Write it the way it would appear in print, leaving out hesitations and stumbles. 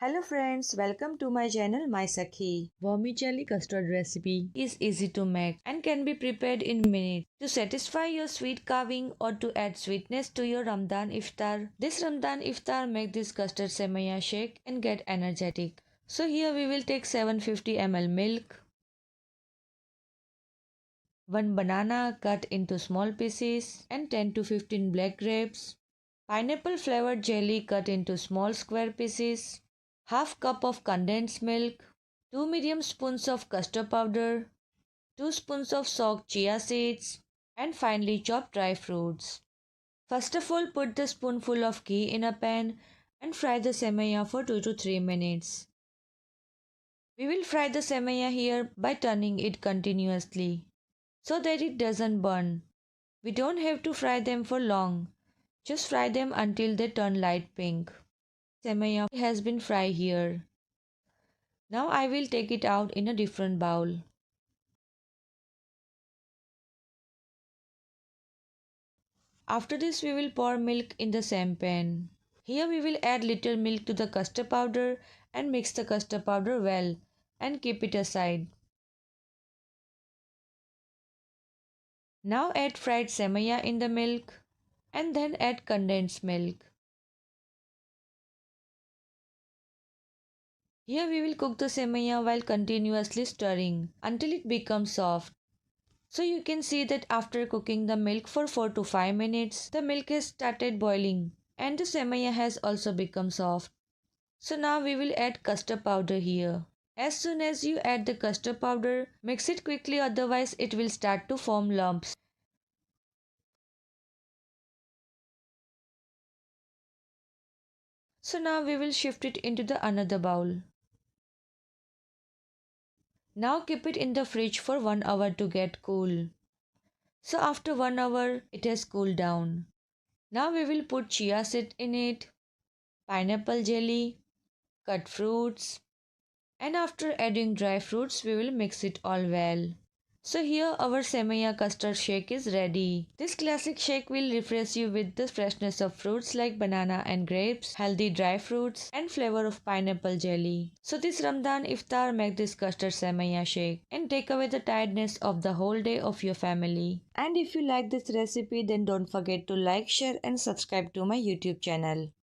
Hello friends, welcome to my channel MySakhi. Vermicelli custard recipe is easy to make and can be prepared in minutes. To satisfy your sweet craving or to add sweetness to your Ramadan iftar, this Ramadan iftar make this custard semaiya shake and get energetic. So here we will take 750 ml milk, 1 banana cut into small pieces and 10 to 15 black grapes, pineapple flavored jelly cut into small square pieces, half cup of condensed milk, 2 medium spoons of custard powder, 2 spoons of soaked chia seeds, and finely chopped dry fruits. First of all, put the spoonful of ghee in a pan and fry the semaiya for 2 to 3 minutes. We will fry the semaiya here by turning it continuously so that it doesn't burn. We don't have to fry them for long. Just fry them until they turn light pink. Semaiya has been fried here. Now I will take it out in a different bowl. After this we will pour milk in the same pan. Here we will add little milk to the custard powder and mix the custard powder well and keep it aside. Now add fried semaiya in the milk and then add condensed milk. Here we will cook the semaiya while continuously stirring until it becomes soft. So you can see that after cooking the milk for 4 to 5 minutes, the milk has started boiling and the semaiya has also become soft. So now we will add custard powder here. As soon as you add the custard powder, mix it quickly, otherwise it will start to form lumps. So now we will shift it into the another bowl. Now keep it in the fridge for 1 hour to get cool. So after 1 hour, it has cooled down. Now we will put chia seed in it, pineapple jelly, cut fruits, and after adding dry fruits, we will mix it all well. So here our Semiya custard shake is ready. This classic shake will refresh you with the freshness of fruits like banana and grapes, healthy dry fruits, and flavor of pineapple jelly. So this Ramadan iftar, make this custard Semiya shake and take away the tiredness of the whole day of your family. And if you like this recipe, then don't forget to like, share and subscribe to my YouTube channel.